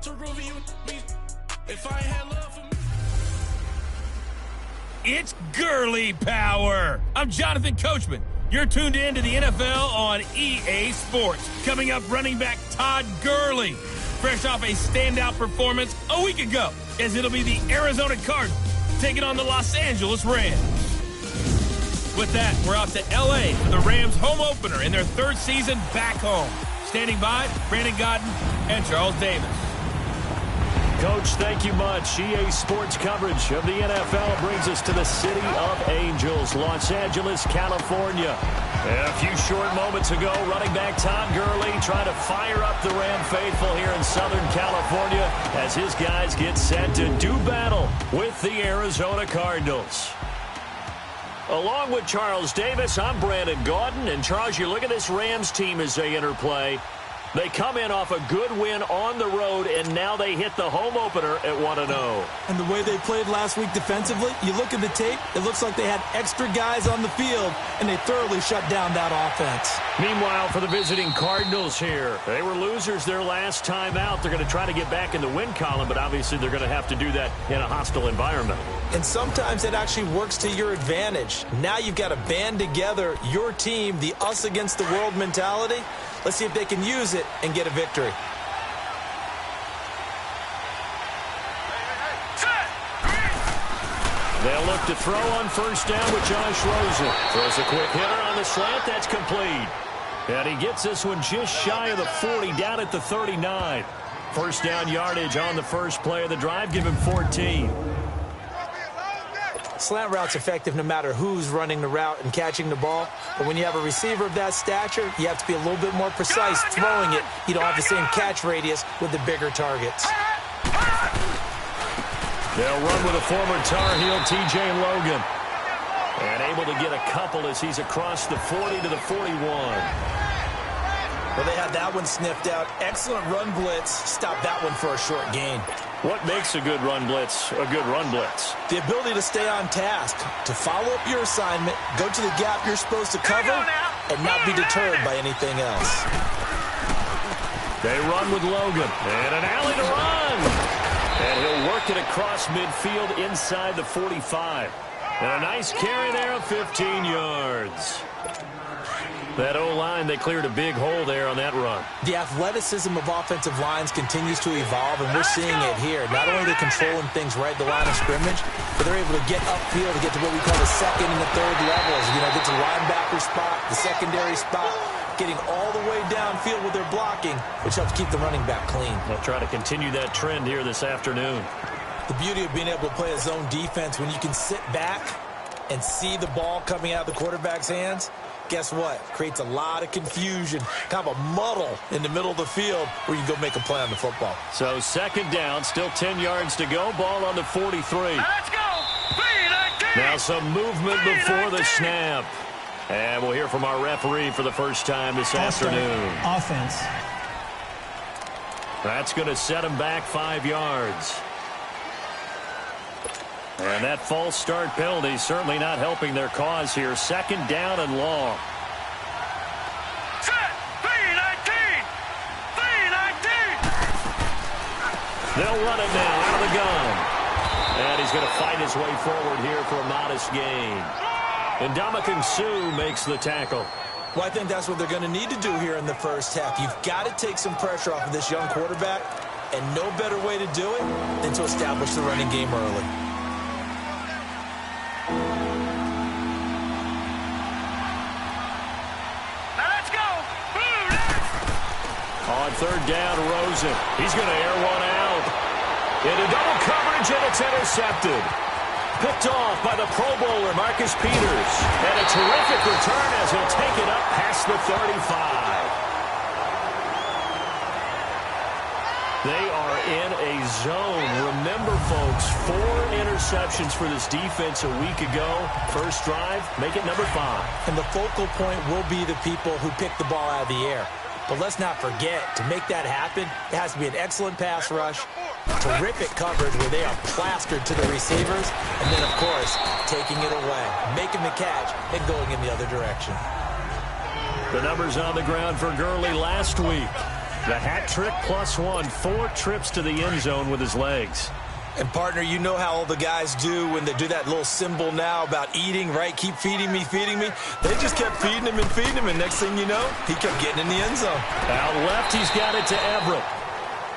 to review me. If I had love for me. It's Gurley Power. I'm Jonathan Coachman. You're tuned in to the NFL on EA Sports. Coming up, running back Todd Gurley, fresh off a standout performance a week ago, as it'll be the Arizona Cardinals taking on the Los Angeles Rams. With that, we're off to L.A. for the Rams home opener in their third season back home. Standing by, Brandon Godden and Charles Davis. Coach, thank you much. EA Sports coverage of the NFL brings us to the City of Angels, Los Angeles, California. A few short moments ago, running back Todd Gurley trying to fire up the Ram faithful here in Southern California as his guys get set to do battle with the Arizona Cardinals. Along with Charles Davis, I'm Brandon Gaudin. And Charles, you look at this Rams team as they interplay. They come in off a good win on the road, and now they hit the home opener at 1-0. And the way they played last week defensively, you look at the tape, it looks like they had extra guys on the field, and they thoroughly shut down that offense. Meanwhile, for the visiting Cardinals here, they were losers their last time out. They're going to try to get back in the win column, but obviously they're going to have to do that in a hostile environment. And sometimes it actually works to your advantage. Now you've got to band together your team, the us against the world mentality. Let's see if they can use it and get a victory. They'll look to throw on first down with Josh Rosen. Throws a quick hitter on the slant. That's complete. And he gets this one just shy of the 40, down at the 39. First down yardage on the first play of the drive. Give him 14. Slant route's effective no matter who's running the route and catching the ball. But when you have a receiver of that stature, you have to be a little bit more precise throwing it. You don't have the same catch radius with the bigger targets. They'll run with a former Tar Heel, T.J. Logan. And able to get a couple as he's across the 40 to the 41. Well, they had that one sniffed out. Excellent run blitz. Stop that one for a short gain. What makes a good run blitz a good run blitz? The ability to stay on task, to follow up your assignment, go to the gap you're supposed to cover, and not be deterred by anything else. They run with Logan. And an alley to run. And he'll work it across midfield inside the 45. And a nice carry there of 15 yards. That O-line, they cleared a big hole there on that run. The athleticism of offensive lines continues to evolve, and we're seeing it here. Not only are they controlling things right at the line of scrimmage, but they're able to get upfield to get to what we call the second and the third levels. You know, get to the linebacker spot, the secondary spot, getting all the way downfield with their blocking, which helps keep the running back clean. They'll try to continue that trend here this afternoon. The beauty of being able to play a zone defense when you can sit back and see the ball coming out of the quarterback's hands, guess what? Creates a lot of confusion, kind of a muddle in the middle of the field where you can go make a play on the football. So second down, still 10 yards to go. Ball on the 43. Let's go! Now some movement before the snap. And we'll hear from our referee for the first time this afternoon. Offense. That's going to set him back 5 yards. And that false start penalty certainly not helping their cause here. Second down and long. Set! B-19! They'll run it now out of the gun. And he's going to fight his way forward here for a modest gain. And Ndamukong Suh makes the tackle. Well, I think that's what they're going to need to do here in the first half. You've got to take some pressure off of this young quarterback, and no better way to do it than to establish the running game early. Let's go! On third down, Rosen. He's going to air one out. Into double coverage, and it's intercepted. Picked off by the Pro Bowler, Marcus Peters. And a terrific return as he'll take it up past the 35. They are in a zone. Remember, folks, 4 interceptions for this defense a week ago. First drive, make it number 5. And the focal point will be the people who pick the ball out of the air. But let's not forget, to make that happen, it has to be an excellent pass rush, terrific coverage where they are plastered to the receivers, and then, of course, taking it away, making the catch, and going in the other direction. The numbers on the ground for Gurley last week. The hat trick +1, 4 trips to the end zone with his legs. And, partner, you know how all the guys do when they do that little symbol now about eating, right? Keep feeding me, feeding me. They just kept feeding him, and next thing you know, he kept getting in the end zone. Out left, he's got it to Everett.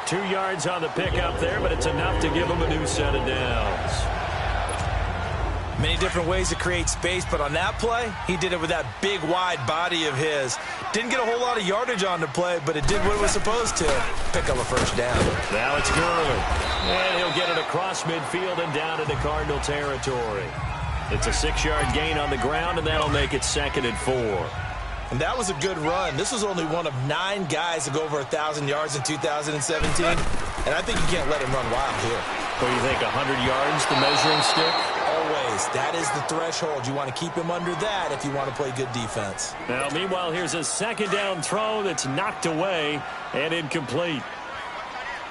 2 yards on the pickup there, but it's enough to give him a new set of downs. Many different ways to create space, but on that play, he did it with that big, wide body of his. Didn't get a whole lot of yardage on the play, but it did what it was supposed to. Pick up a first down. Now it's Gurley. And he'll get it across midfield and down into Cardinal territory. It's a 6-yard gain on the ground, and that'll make it 2nd and 4. And that was a good run. This was only one of 9 guys to go over 1,000 yards in 2017. And I think you can't let him run wild here. What do you think, 100 yards, the measuring stick? Always. That is the threshold. You want to keep him under that if you want to play good defense. Now, meanwhile, here's a 2nd down throw that's knocked away and incomplete.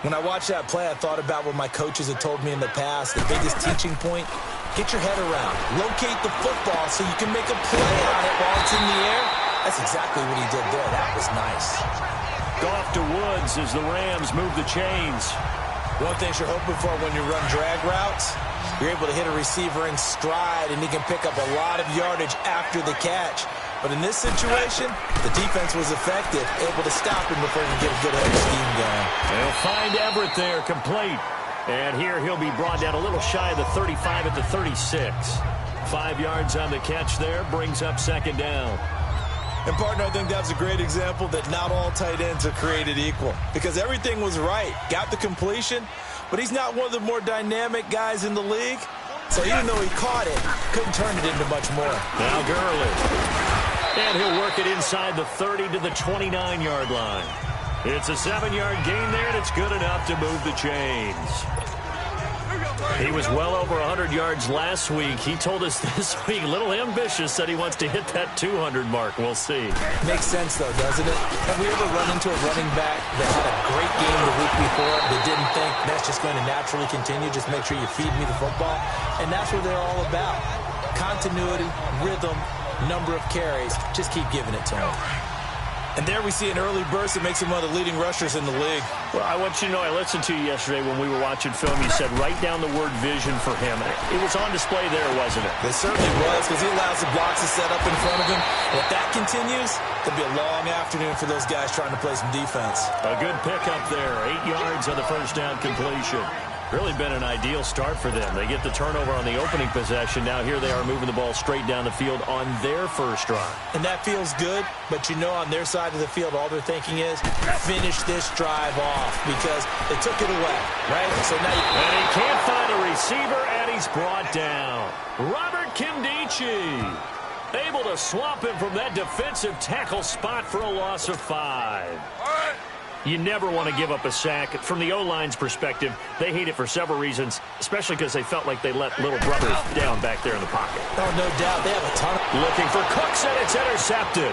When I watched that play, I thought about what my coaches had told me in the past. The biggest teaching point, get your head around. Locate the football so you can make a play on it while it's in the air. That's exactly what he did there. That was nice. Off to Woods as the Rams move the chains. One thing you're hoping for when you run drag routes, you're able to hit a receiver in stride, and he can pick up a lot of yardage after the catch. But in this situation, the defense was effective, able to stop him before he can get a good head scheme going. They'll find Everett there, complete. And here he'll be brought down a little shy of the 35 at the 36. 5 yards on the catch there, brings up 2nd down. And, partner, I think that's a great example that not all tight ends are created equal. Because everything was right. Got the completion, but he's not one of the more dynamic guys in the league. So even though he caught it, couldn't turn it into much more. Now Gurley. And he'll work it inside the 30 to the 29-yard line. It's a 7-yard gain there, and it's good enough to move the chains. He was well over 100 yards last week. He told us this week, a little ambitious, said he wants to hit that 200 mark. We'll see. Makes sense, though, doesn't it? Have we ever run into a running back that had a great game the week before that didn't think that's just going to naturally continue? Just make sure you feed me the football. And that's what they're all about. Continuity, rhythm, number of carries. Just keep giving it to him. And there we see an early burst that makes him one of the leading rushers in the league. Well, I want you to know, I listened to you yesterday when we were watching film. You said write down the word vision for him. It was on display there, wasn't it? It certainly was, because he allows the blocks to set up in front of him. And if that continues, it'll be a long afternoon for those guys trying to play some defense. A good pickup there. 8 yards on the first down completion. Really been an ideal start for them. They get the turnover on the opening possession. Now here they are moving the ball straight down the field on their first drive. And that feels good, but you know on their side of the field, all they're thinking is finish this drive off because they took it away, right? So now and he can't find a receiver, and he's brought down. Robert Kimdichie able to swamp him from that defensive tackle spot for a loss of 5. You never want to give up a sack. From the O-line's perspective, they hate it for several reasons, especially because they felt like they let little brother down back there in the pocket. Oh, no doubt. They have a ton of... Looking for Cooks, and it's intercepted.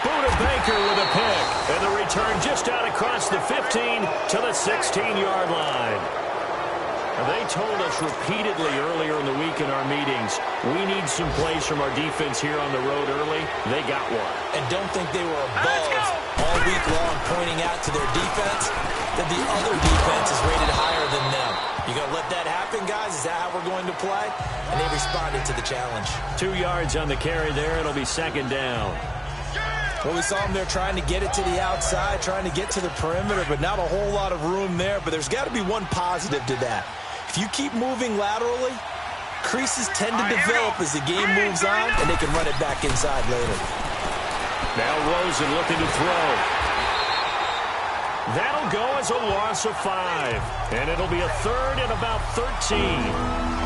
Buda Baker with a pick, and the return just out across the 15 to the 16-yard line. They told us repeatedly earlier in the week in our meetings, we need some plays from our defense here on the road early. They got one. And don't think they were above all week long pointing out to their defense that the other defense is rated higher than them. You going to let that happen, guys? Is that how we're going to play? And they responded to the challenge. 2 yards on the carry there. It'll be 2nd down. Well, we saw them there trying to get it to the outside, trying to get to the perimeter, but not a whole lot of room there. But there's got to be one positive to that. If you keep moving laterally, creases tend to develop as the game moves on, and they can run it back inside later. Now Rosen looking to throw. That'll go as a loss of 5, and it'll be a 3rd and about 13.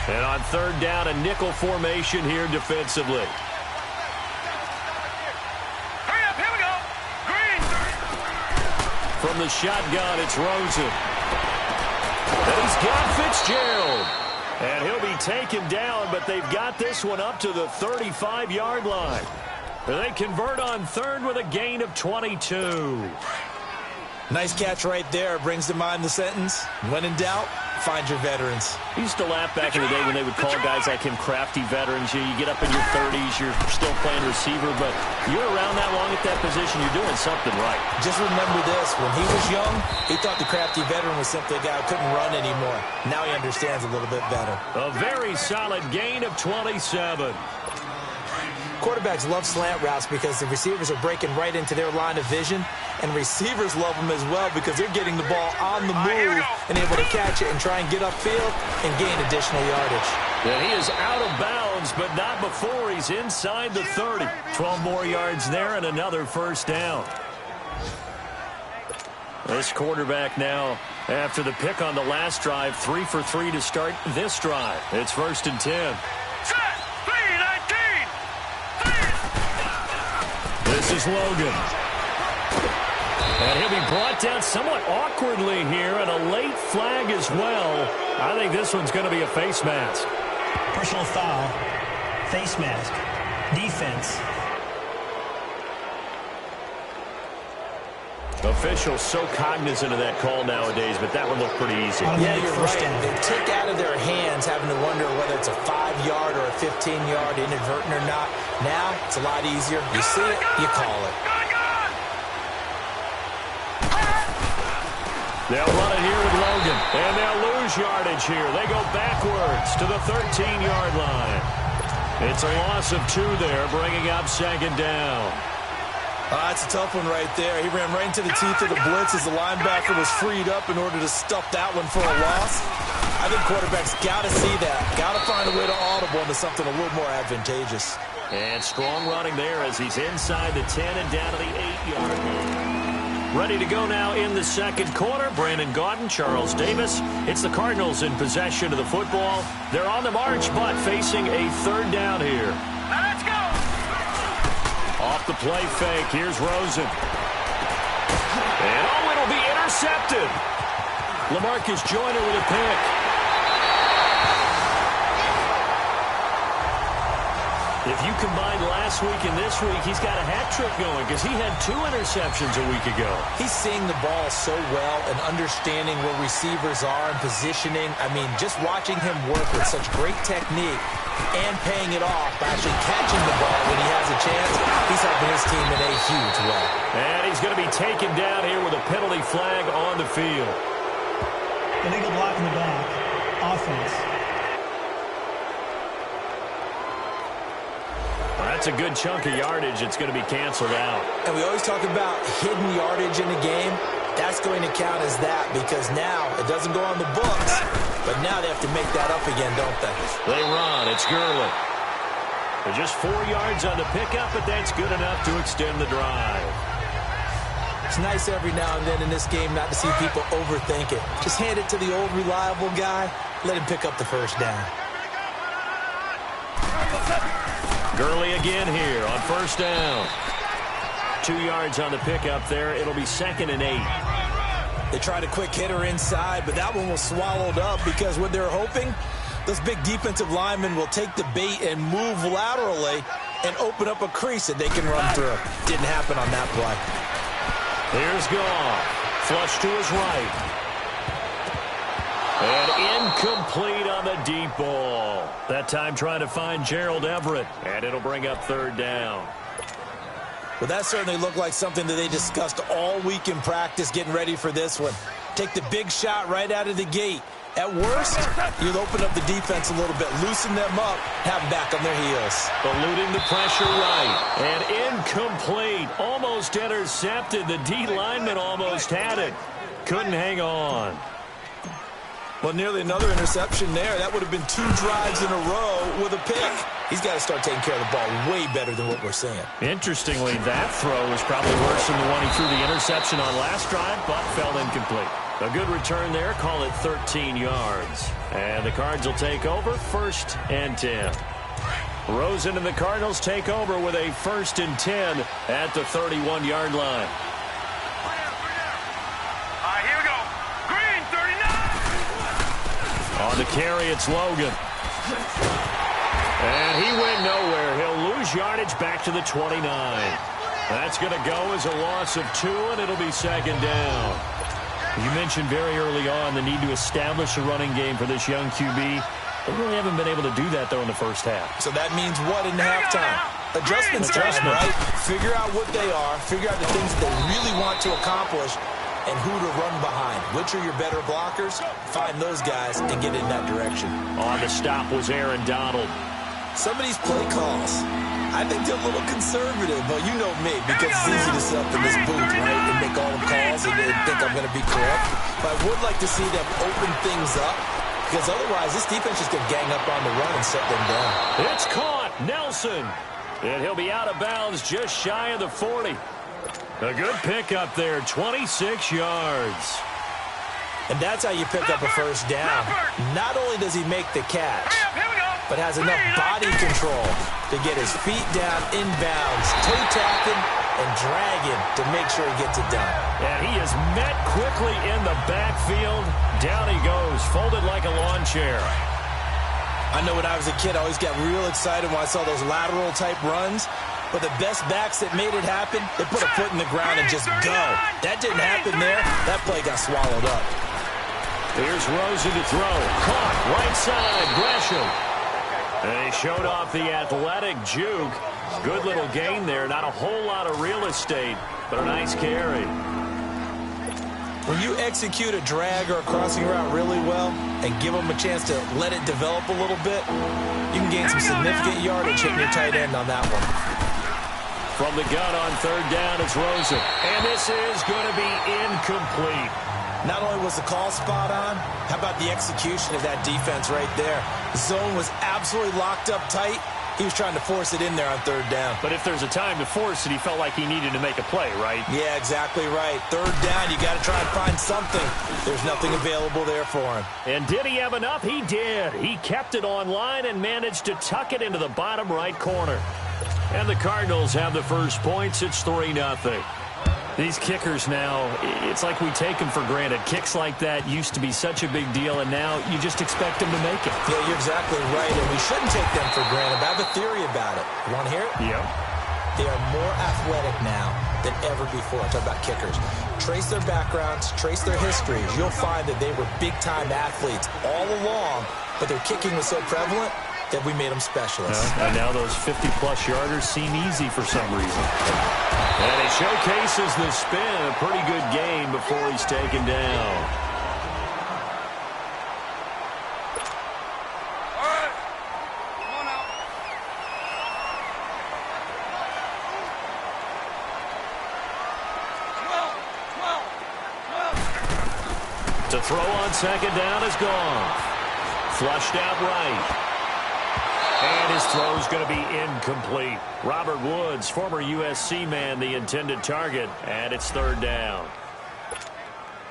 And on 3rd down, a nickel formation here defensively. Hurry up, here we go. Green. From the shotgun, it's Rosen. And he's got Fitzgerald. And he'll be taken down, but they've got this one up to the 35-yard line. They convert on 3rd with a gain of 22. Nice catch right there. Brings to mind the sentence, when in doubt, find your veterans. I used to laugh back in the day when they would call guys like him crafty veterans. You get up in your 30s, you're still playing receiver, but you're around that long at that position, you're doing something right. Just remember this. When he was young, he thought the crafty veteran was simply a guy who couldn't run anymore. Now he understands a little bit better. A very solid gain of 27. Quarterbacks love slant routes because the receivers are breaking right into their line of vision, and receivers love them as well because they're getting the ball on the move and able to catch it and try and get upfield and gain additional yardage. And he is out of bounds, but not before he's inside the 30. 12 more yards there and another first down. This quarterback now, after the pick on the last drive, 3 for 3 to start this drive. It's 1st and 10. This is Logan. And he'll be brought down somewhat awkwardly here, and a late flag as well. I think this one's going to be a face mask. Personal foul, face mask, defense. Officials so cognizant of that call nowadays, but that one looked pretty easy. Yeah, you're right. They took out of their hands having to wonder whether it's a 5-yard or a 15-yard inadvertent or not. Now, it's a lot easier. You see it, you call it. They'll run it here with Logan, and they'll lose yardage here. They go backwards to the 13-yard line. It's a loss of 2 there, bringing up 2nd down. That's a tough one right there. He ran right into the teeth of the blitz as the linebacker was freed up in order to stuff that one for a loss. I think quarterbacks got to see that. Got to find a way to audible into something a little more advantageous. And strong running there as he's inside the 10 and down to the 8-yard line. Ready to go now in the second quarter. Brandon Gaudin, Charles Davis. It's the Cardinals in possession of the football. They're on the march, but facing a 3rd down here. Let's go! Off the play fake, here's Rosen. And oh, it'll be intercepted. LaMarcus Joyner with a pick. If you combine last week and this week, he's got a hat trick going because he had 2 interceptions a week ago. He's seeing the ball so well and understanding where receivers are and positioning. I mean, just watching him work with such great technique and paying it off by actually catching the ball when he has a chance, he's helping his team in a huge way. And he's going to be taken down here with a penalty flag on the field. Illegal block in the back. Offense. That's a good chunk of yardage. It's going to be canceled out. And we always talk about hidden yardage in a game. That's going to count as that because now it doesn't go on the books, but now they have to make that up again, don't they? They run. It's Gurley. They're just 4 yards on the pickup, but that's good enough to extend the drive. It's nice every now and then in this game not to see people overthink it. Just hand it to the old reliable guy. Let him pick up the first down. Gurley again here on 1st down. 2 yards on the pickup there. It'll be 2nd and 8. They tried a quick hitter inside, but that one was swallowed up because what they're hoping, those big defensive linemen will take the bait and move laterally and open up a crease that they can run through. Didn't happen on that play. Here's Goff. Flush to his right. And incomplete on the deep ball. That time trying to find Gerald Everett. And it'll bring up 3rd down. Well, that certainly looked like something that they discussed all week in practice getting ready for this one. Take the big shot right out of the gate. At worst, you'll open up the defense a little bit, loosen them up, have them back on their heels. Eluding the pressure right. And incomplete. Almost intercepted. The D lineman almost had it. Couldn't hang on. Well, nearly another interception there. That would have been 2 drives in a row with a pick. He's got to start taking care of the ball way better than what we're seeing. Interestingly, that throw was probably worse than the one he threw the interception on last drive, but fell incomplete. A good return there. Call it 13 yards. And the Cards will take over 1st and 10. Rosen and the Cardinals take over with a 1st and 10 at the 31-yard line. Here we go. Green, 39. On the carry, it's Logan. And he went nowhere. He'll lose yardage back to the 29. That's going to go as a loss of 2, and it'll be second down. You mentioned very early on the need to establish a running game for this young QB. They really haven't been able to do that, though, in the first half. So that means what in halftime? Adjustments time, right? Figure out what they are, figure out the things that they really want to accomplish, and who to run behind. Which are your better blockers? Find those guys and get in that direction. On the stop was Aaron Donald. Some of these play calls, I think they're a little conservative, but you know me, because it's easy to sit up in this booth, right, and make all the calls and think I'm going to be correct. But I would like to see them open things up, because otherwise this defense is going to gang up on the run and set them down. It's caught. Nelson. And he'll be out of bounds just shy of the 40. A good pickup there, 26 yards. And that's how you pick up a first down. Not only does he make the catch, but has enough body control to get his feet down inbounds, toe tapping and dragging to make sure he gets it done. And he is met quickly in the backfield. Down he goes, folded like a lawn chair. I know when I was a kid, I always got real excited when I saw those lateral-type runs. But the best backs that made it happen, they put a foot in the ground and just go. That didn't happen there. That play got swallowed up. Here's Rosen to throw. Caught, right side, Gresham. And he showed off the athletic juke. Good little gain there. Not a whole lot of real estate, but a nice carry. When you execute a drag or a crossing route really well and give them a chance to let it develop a little bit, you can gain some significant yardage hitting your tight end on that one. From the gun on third down, it's Rosen. And this is going to be incomplete. Not only was the call spot on, how about the execution of that defense right there? The zone was absolutely locked up tight. He was trying to force it in there on third down. But if there's a time to force it, he felt like he needed to make a play, right? Yeah, exactly right. Third down, you got to try and find something. There's nothing available there for him. And did he have enough? He did. He kept it on line and managed to tuck it into the bottom right corner. And the Cardinals have the first points. It's 3-0. These kickers now, it's like we take them for granted. Kicks like that used to be such a big deal, and now you just expect them to make it. Yeah, you're exactly right, and we shouldn't take them for granted. But I have a theory about it. You want to hear it? Yeah. They are more athletic now than ever before. I'm talking about kickers. Trace their backgrounds, trace their histories. You'll find that they were big-time athletes all along, but their kicking was so prevalent that we made them specialists. And now those 50-plus yarders seem easy for some reason. And he showcases the spin. A pretty good game before he's taken down. All right. Come on out. To throw on second down is gone. Flushed out right. And his throw's going to be incomplete. Robert Woods, former USC man, the intended target, and it's third down.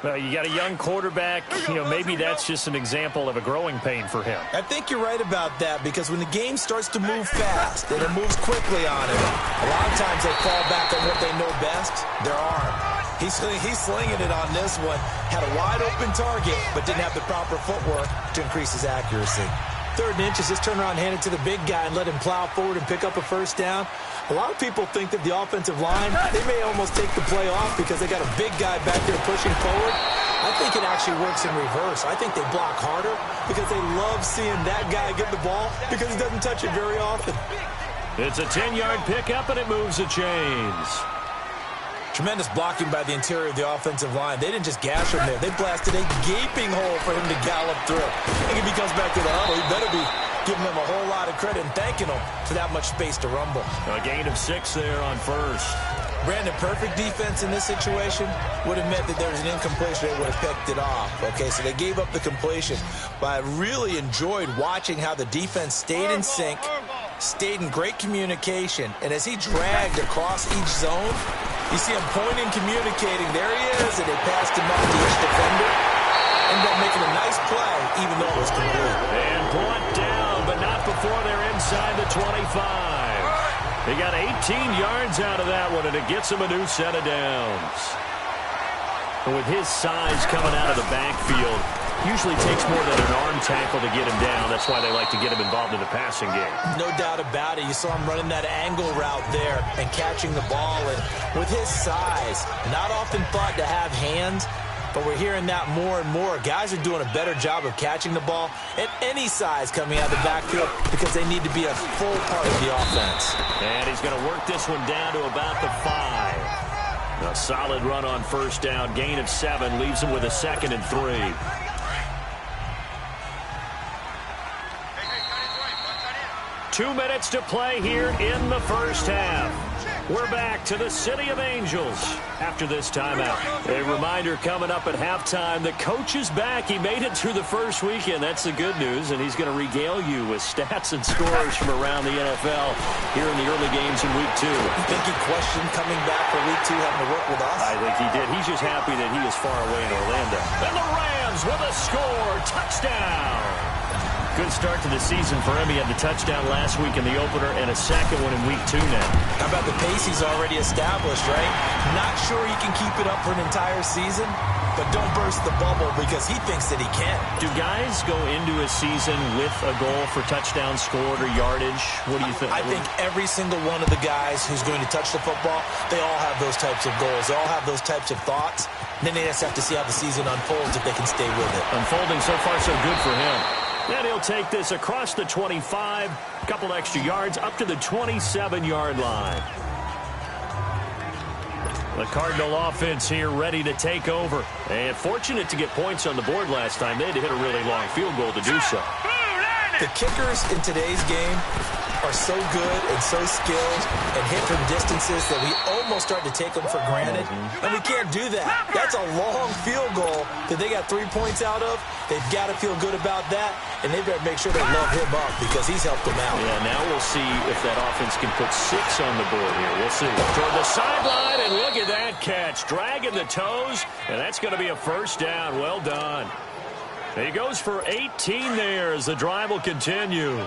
Well, you got a young quarterback. Maybe that's just an example of a growing pain for him. I think you're right about that, because when the game starts to move fast and it moves quickly on him, a lot of times they fall back on what they know best, their arm. He's slinging it on this one. Had a wide open target, but didn't have the proper footwork to increase his accuracy. Third and inches, just turn around, hand it to the big guy, and let him plow forward and pick up a first down. A lot of people think that the offensive line, they may almost take the play off because they got a big guy back there pushing forward. I think it actually works in reverse. I think they block harder because they love seeing that guy get the ball because he doesn't touch it very often. It's a 10-yard pickup, and it moves the chains. Tremendous blocking by the interior of the offensive line. They didn't just gash him there. They blasted a gaping hole for him to gallop through. I think if he comes back to the huddle, he better be giving them a whole lot of credit and thanking them for that much space to rumble. A gain of 6 there on first. Brandon, perfect defense in this situation would have meant that there was an incompletion. They would have picked it off. Okay, so they gave up the completion. But I really enjoyed watching how the defense stayed in sync, stayed in great communication, and as he dragged across each zone, you see him pointing, communicating. There he is, and they passed him up to each defender. Ended up making a nice play, even though it was complete. And brought down, but not before they're inside the 25. They got 18 yards out of that one, and it gets him a new set of downs. And with his size coming out of the backfield, Usually takes more than an arm tackle to get him down. That's why they like to get him involved in the passing game. No doubt about it. You saw him running that angle route there and catching the ball. And with his size, not often thought to have hands, but we're hearing that more and more. Guys are doing a better job of catching the ball at any size coming out of the backfield because they need to be a full part of the offense. And he's going to work this one down to about the 5. A solid run on first down. Gain of 7 leaves him with a 2nd and 3. Two minutes to play here in the first half. We're back to the City of Angels after this timeout. A reminder coming up at halftime, the coach is back. He made it through the first weekend. That's the good news, and he's going to regale you with stats and scores from around the NFL here in the early games in Week 2. You think he questioned coming back for Week 2 having to work with us? I think he did. He's just happy that he is far away in Orlando. And the Rams with a score. Touchdown. Good start to the season for him. He had the touchdown last week in the opener and a second one in Week 2 now. How about the pace he's already established, right? Not sure he can keep it up for an entire season, but don't burst the bubble because he thinks that he can. Do guys go into a season with a goal for touchdowns scored or yardage? What do you think? I think every single one of the guys who's going to touch the football, they all have those types of goals. They all have those types of thoughts. And then they just have to see how the season unfolds if they can stay with it. Unfolding so far so good for him. And he'll take this across the 25, a couple extra yards up to the 27-yard line. The Cardinal offense here ready to take over. And fortunate to get points on the board last time. They had to hit a really long field goal to do so. The kickers in today's game are so good and so skilled and hit from distances that we almost start to take them for granted. And we can't do that. That's a long field goal that they got 3 points out of. They've got to feel good about that, and they've got to make sure they love him up because he's helped them out. Yeah, now we'll see if that offense can put 6 on the board here. We'll see. Toward the sideline, and look at that catch. Dragging the toes, and that's going to be a first down. Well done. He goes for 18 there as the drive will continue.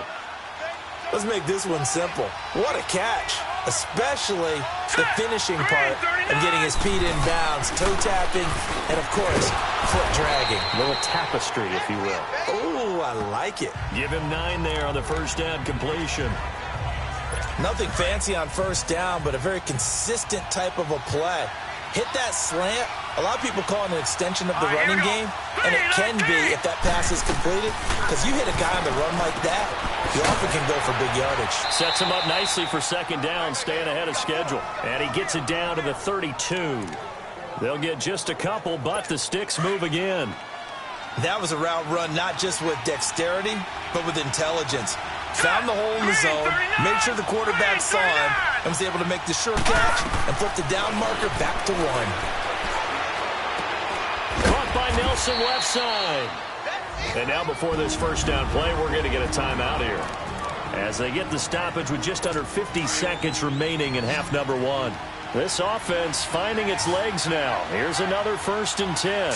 Let's make this one simple. What a catch, especially the finishing part of getting his feet in bounds, toe tapping, and, of course, foot dragging. A little tapestry, if you will. Oh, I like it. Give him 9 there on the first down completion. Nothing fancy on first down, but a very consistent type of a play. Hit that slant. A lot of people call it an extension of the running game, and it can be if that pass is completed, because you hit a guy on the run like that, you often can go for big yardage. Sets him up nicely for second down, staying ahead of schedule. And he gets it down to the 32. They'll get just a couple, but the sticks move again. That was a route run not just with dexterity, but with intelligence. Found the hole in the zone, made sure the quarterback saw him, and was able to make the sure catch and flip the down marker back to 1. Caught by Nelson left side. And now before this first down play, we're going to get a timeout here. As they get the stoppage with just under 50 seconds remaining in half number 1. This offense finding its legs now. Here's another 1st and 10.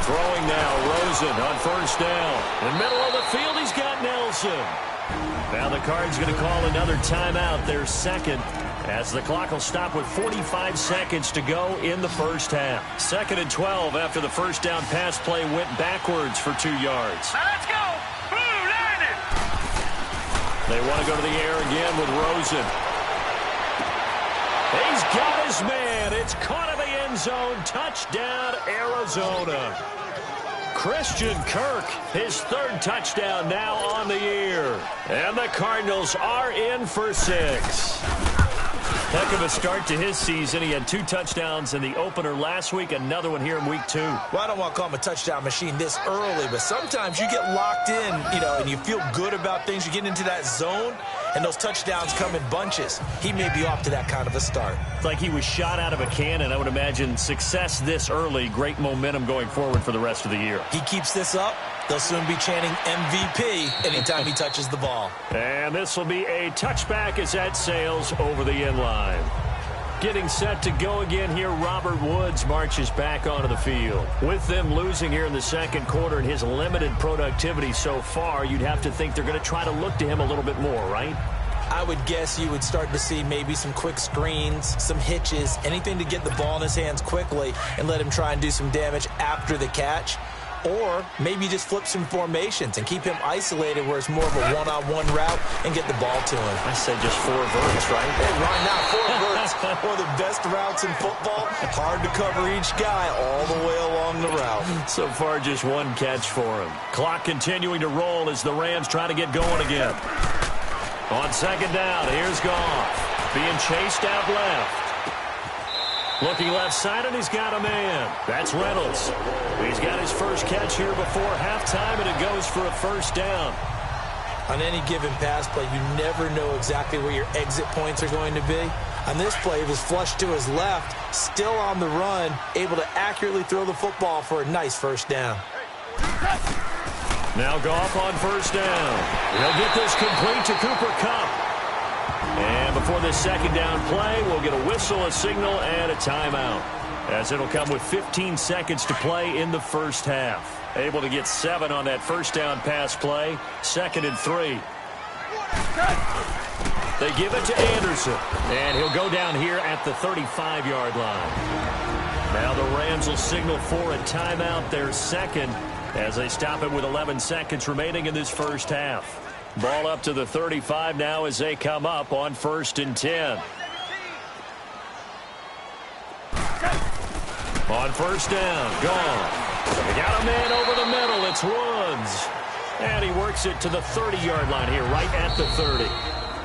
Throwing now, Rosen on first down. In the middle of the field, he's got Nelson. Now the Cards going to call another timeout, their second, as the clock will stop with 45 seconds to go in the first half. 2nd and 12 after the first down pass play went backwards for 2 yards. Let's go! Blue landed! They want to go to the air again with Rosen. He's got his man. It's caught in the end zone. Touchdown, Arizona. Christian Kirk, his 3rd touchdown now on the year. And the Cardinals are in for 6. Heck of a start to his season. He had 2 touchdowns in the opener last week, another one here in Week 2. Well, I don't want to call him a touchdown machine this early, but sometimes you get locked in, and you feel good about things. You get into that zone, and those touchdowns come in bunches. He may be off to that kind of a start. It's like he was shot out of a cannon. I would imagine success this early, great momentum going forward for the rest of the year. He keeps this up, they'll soon be chanting MVP anytime he touches the ball. And this will be a touchback as that sails over the end line. Getting set to go again here, Robert Woods marches back onto the field. With them losing here in the second quarter and his limited productivity so far, you'd have to think they're going to try to look to him a little bit more, right? I would guess you would start to see maybe some quick screens, some hitches, anything to get the ball in his hands quickly and let him try and do some damage after the catch. Or maybe just flip some formations and keep him isolated where it's more of a one-on-one route and get the ball to him. I said just 4 verts, right? Hey, why not 4 verts? One of the best routes in football. Hard to cover each guy all the way along the route. So far, just 1 catch for him. Clock continuing to roll as the Rams try to get going again. On 2nd down, here's Goff. Being chased out left. Looking left side, and he's got a man. That's Reynolds. He's got his first catch here before halftime, and it goes for a first down. On any given pass play, you never know exactly where your exit points are going to be. On this play, it was flushed to his left, still on the run, able to accurately throw the football for a nice first down. Now Goff on first down. He'll get this complete to Cooper Kupp. And before this 2nd down play, we'll get a whistle, a signal, and a timeout, as it'll come with 15 seconds to play in the first half. Able to get 7 on that first down pass play. 2nd and 3. They give it to Anderson, and he'll go down here at the 35-yard line. Now the Rams will signal for a timeout, their 2nd, as they stop it with 11 seconds remaining in this first half. Ball up to the 35 now as they come up on 1st and 10. On first down, gone. They got a man over the middle. It's Woods. And he works it to the 30-yard line here, right at the 30.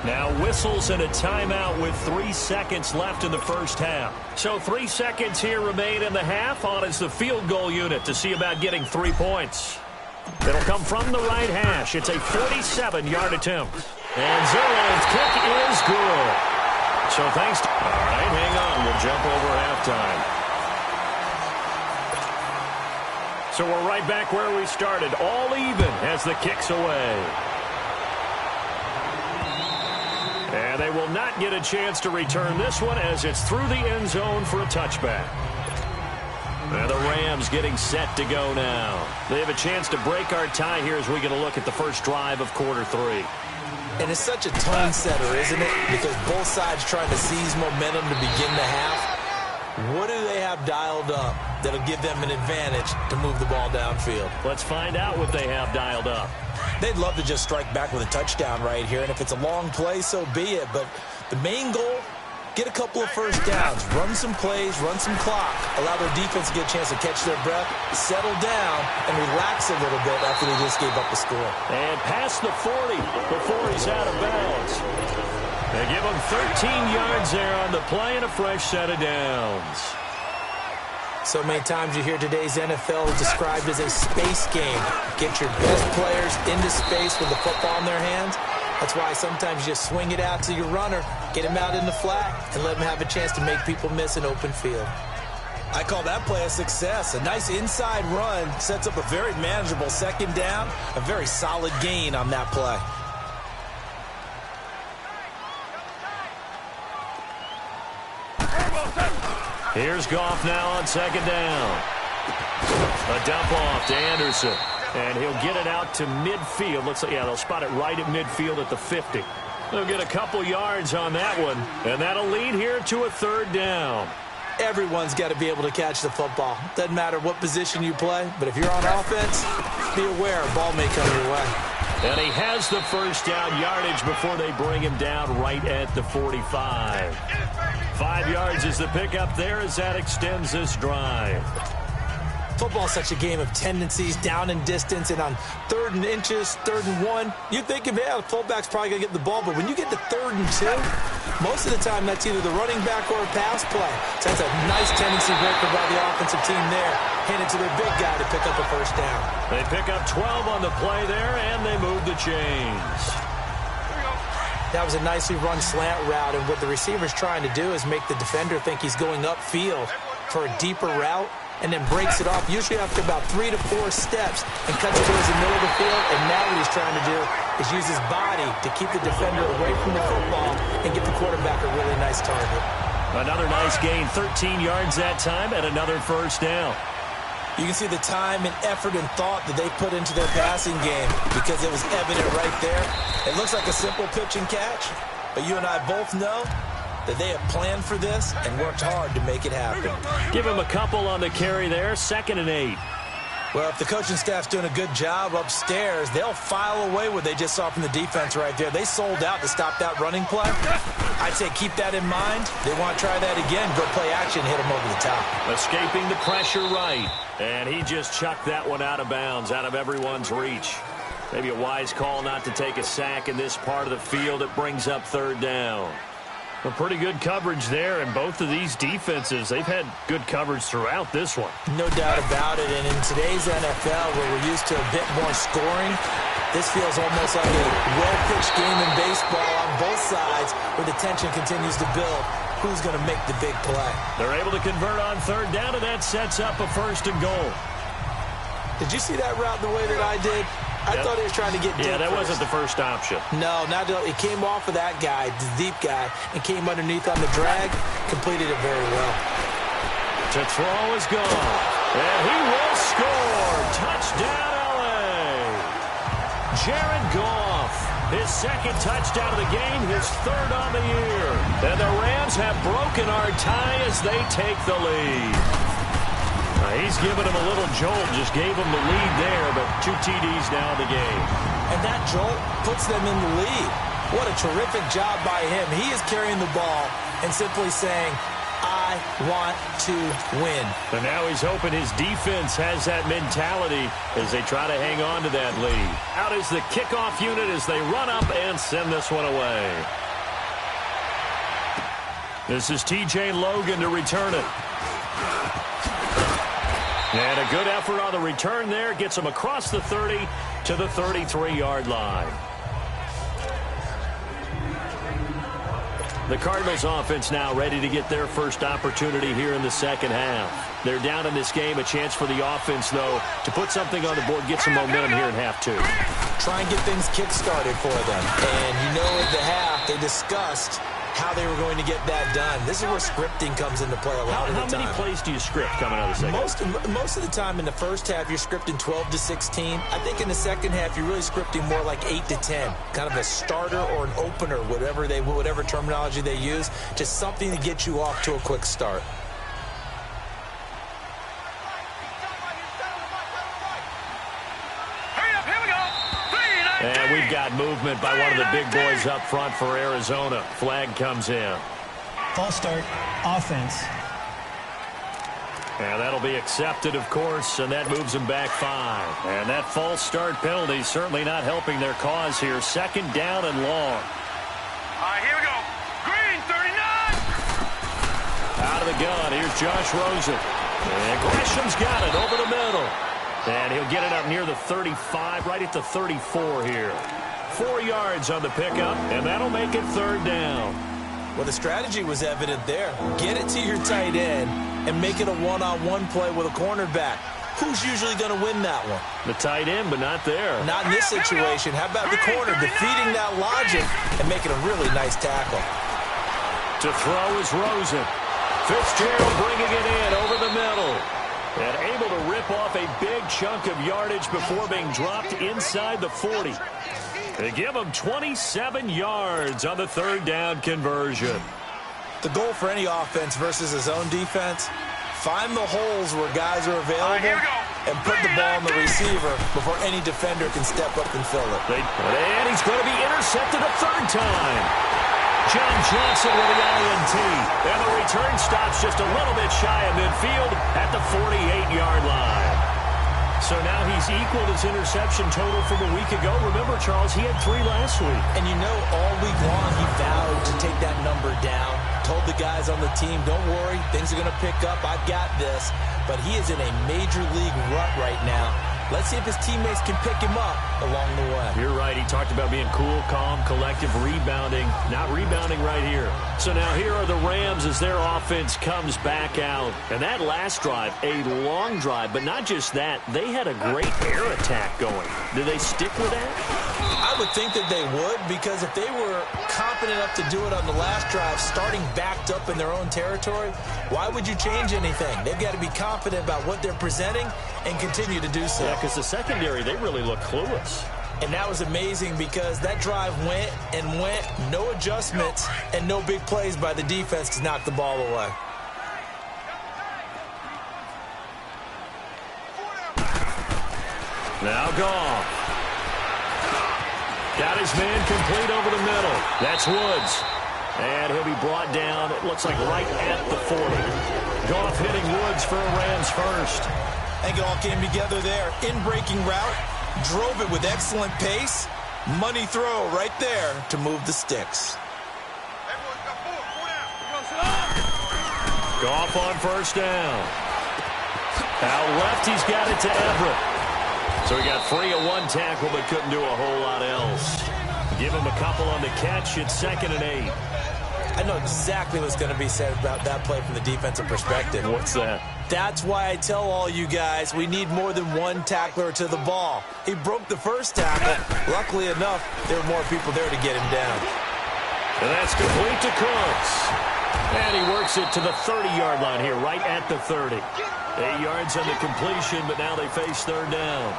Now whistles and a timeout with 3 seconds left in the first half. So 3 seconds here remain in the half. On is the field goal unit to see about getting 3 points. It'll come from the right hash. It's a 47-yard attempt. And Zerlin's kick is good. So thanks to... All right, hang on. We'll jump over halftime. So we're right back where we started. All even as the kick's away. And they will not get a chance to return this one as it's through the end zone for a touchback. And the Rams getting set to go now. They have a chance to break our tie here as we get a look at the first drive of quarter 3. And it's such a tone setter, isn't it? Because both sides trying to seize momentum to begin the half. What do they have dialed up that'll give them an advantage to move the ball downfield? Let's find out what they have dialed up. They'd love to just strike back with a touchdown right here. And if it's a long play, so be it. But the main goal, get a couple of first downs, run some plays, run some clock, allow their defense to get a chance to catch their breath, settle down, and relax a little bit after they just gave up a score. And past the 40 before he's out of bounds. They give him 13 yards there on the play and a fresh set of downs. So many times you hear today's NFL described as a space game. Get your best players into space with the football in their hands. That's why sometimes you just swing it out to your runner, get him out in the flat, and let him have a chance to make people miss an open field. I call that play a success. A nice inside run sets up a very manageable 2nd down, a very solid gain on that play. Here's Goff now on 2nd down. A dump off to Anderson. And he'll get it out to midfield. They'll spot it right at midfield at the 50. They'll get a couple yards on that one. And that'll lead here to a 3rd down. Everyone's got to be able to catch the football. Doesn't matter what position you play, but if you're on offense, be aware a ball may come your way. And he has the first down yardage before they bring him down right at the 45. 5 yards is the pickup there as that extends this drive. Football is such a game of tendencies, down and distance, and on 3rd and inches, 3rd and 1, you think of, yeah, the fullback's probably going to get the ball, but when you get to 3rd and 2, most of the time that's either the running back or a pass play. So that's a nice tendency breaker by the offensive team there, handed to their big guy to pick up a first down. They pick up 12 on the play there, and they move the chains. That was a nicely run slant route, and what the receiver's trying to do is make the defender think he's going upfield for a deeper route, and then breaks it off, usually after about 3 to 4 steps, and cuts towards the middle of the field. And now what he's trying to do is use his body to keep the defender away from the football and get the quarterback a really nice target. Another nice gain, 13 yards that time, and another first down. You can see the time and effort and thought that they put into their passing game because it was evident right there. It looks like a simple pitch and catch, but you and I both know that they have planned for this and worked hard to make it happen. Give him a couple on the carry there, 2nd and 8. Well, if the coaching staff's doing a good job upstairs, they'll file away what they just saw from the defense right there. They sold out to stop that running play. I'd say keep that in mind. They want to try that again, go play action, hit them over the top. Escaping the pressure right. And he just chucked that one out of bounds, out of everyone's reach. Maybe a wise call not to take a sack in this part of the field. It brings up 3rd down. A pretty good coverage there, and both of these defenses, they've had good coverage throughout this one. No doubt about it, and in today's NFL, where we're used to a bit more scoring, this feels almost like a well-pitched game in baseball on both sides, where the tension continues to build. Who's going to make the big play? They're able to convert on 3rd down, and that sets up a 1st and goal. Did you see that route the way that I did? I thought he was trying to get deep. Yeah, that wasn't the first option. No, it came off of that guy, the deep guy, and came underneath on the drag. Completed it very well. To throw is gone. And he will score. Touchdown, L.A. Jared Goff. His 2nd touchdown of the game, his 3rd on the year. And the Rams have broken our tie as they take the lead. He's given him a little jolt, just gave him the lead there, but 2 TDs now in the game. And that jolt puts them in the lead. What a terrific job by him. He is carrying the ball and simply saying, I want to win. And now he's hoping his defense has that mentality as they try to hang on to that lead. Out is the kickoff unit as they run up and send this one away. This is T.J. Logan to return it. And a good effort on the return there. Gets him across the 30 to the 33-yard line. The Cardinals offense now ready to get their first opportunity here in the 2nd half. They're down in this game. A chance for the offense, though, to put something on the board, get some momentum here in half 2. Try and get things kick-started for them. And you know at the half they discussed how they were going to get that done. This is where scripting comes into play a lot of the time. How many plays do you script coming out of the 2nd? Most of the time in the first half, you're scripting 12 to 16. I think in the 2nd half, you're really scripting more like 8 to 10. Kind of a starter or an opener, whatever terminology they use. Just something to get you off to a quick start. And we've got movement by one of the big boys up front for Arizona. Flag comes in. False start, offense. And that'll be accepted, of course, and that moves them back 5. And that false start penalty certainly not helping their cause here. 2nd down and long. All right, here we go. Green, 39. Out of the gun, here's Josh Rosen. And Gresham's got it over the middle. And he'll get it up near the 35, right at the 34 here. 4 yards on the pickup, and that'll make it 3rd down. Well, the strategy was evident there. Get it to your tight end and make it a one-on-one play with a cornerback. Who's usually going to win that one? The tight end, but not there. Not in this situation. How about the corner defeating that logic and making a really nice tackle? To throw is Rosen. Fitzgerald bringing it in over the middle. And able to rip off a big chunk of yardage before being dropped inside the 40. They give him 27 yards on the 3rd down conversion. The goal for any offense versus his own defense, find the holes where guys are available and put the ball on the receiver before any defender can step up and fill it. And he's going to be intercepted a 3rd time. John Johnson with the INT. And the return stops just a little bit shy of midfield at the 48-yard line. So now he's equaled his interception total from a week ago. Remember, Charles, he had 3 last week. And you know, all week long he vowed to take that number down. Told the guys on the team, don't worry, things are going to pick up. I've got this. But he is in a major league rut right now. Let's see if his teammates can pick him up along the way. You're right. He talked about being cool, calm, collective, rebounding. Not rebounding right here. So now here are the Rams as their offense comes back out. And that last drive, a long drive, but not just that. They had a great air attack going. Do they stick with that? I would think that they would, because if they were confident enough to do it on the last drive, starting backed up in their own territory, why would you change anything? They've got to be confident about what they're presenting and continue to do so. Yeah, because the secondary, they really look clueless. And that was amazing because that drive went and went, no adjustments, and no big plays by the defense to knock the ball away. Now Goff. Got his man complete over the middle. That's Woods. And he'll be brought down, it looks like right at the 40. Goff hitting Woods for a Rams first. I think it all came together there. In-breaking route, drove it with excellent pace. Money throw right there to move the sticks. Goff on first down. Out left, he's got it to Everett. So he got free of one tackle, but couldn't do a whole lot else. Give him a couple on the catch. It's 2nd and 8. I know exactly what's going to be said about that play from the defensive perspective. What's that? That's why I tell all you guys we need more than one tackler to the ball. He broke the first tackle. Luckily enough, there were more people there to get him down. And that's complete to Cooks. And he works it to the 30-yard line here, right at the 30. 8 yards on the completion, but now they face third down.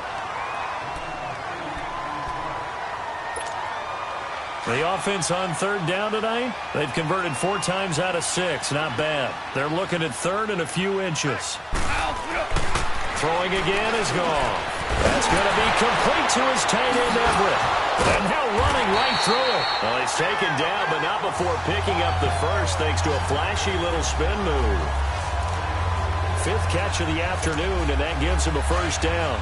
The offense on third down tonight, they've converted 4 times out of 6. Not bad. They're looking at third and a few inches. Throwing again is gone. That's going to be complete to his tight end, Everett. And now running right through it. Well, he's taken down, but not before picking up the first, thanks to a flashy little spin move. 5th catch of the afternoon, and that gives him a first down.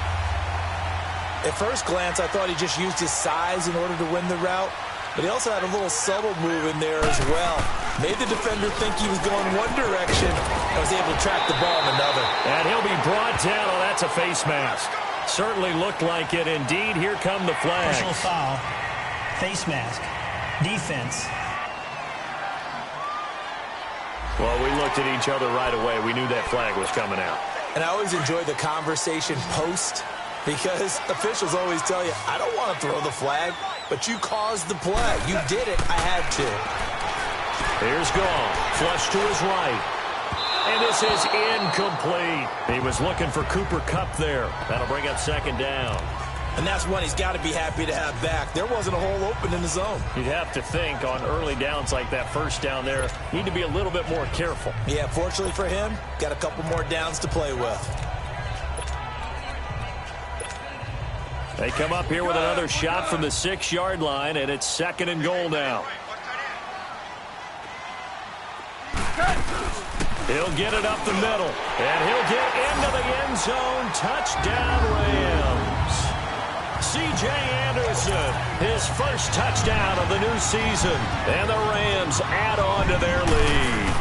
At first glance, I thought he just used his size in order to win the route. But he also had a little subtle move in there as well. Made the defender think he was going one direction and was able to track the ball in another. And he'll be brought down. Oh, that's a face mask. Certainly looked like it. Indeed, here come the flags. Personal foul, face mask, defense. Well, we looked at each other right away. We knew that flag was coming out. And I always enjoy the conversation post, because officials always tell you, I don't want to throw the flag, but you caused the play. You did it. I had to. Here's Goff. Flush to his right. And this is incomplete. He was looking for Cooper Kupp there. That'll bring up 2nd down. And that's one he's got to be happy to have back. There wasn't a hole open in the zone. You'd have to think on early downs like that first down there, need to be a little bit more careful. Yeah, fortunately for him, got a couple more downs to play with. They come up here with another shot from the 6-yard line, and it's 2nd and goal now. He'll get it up the middle, and he'll get into the end zone. Touchdown, Rams. C.J. Anderson, his first touchdown of the new season, and the Rams add on to their lead.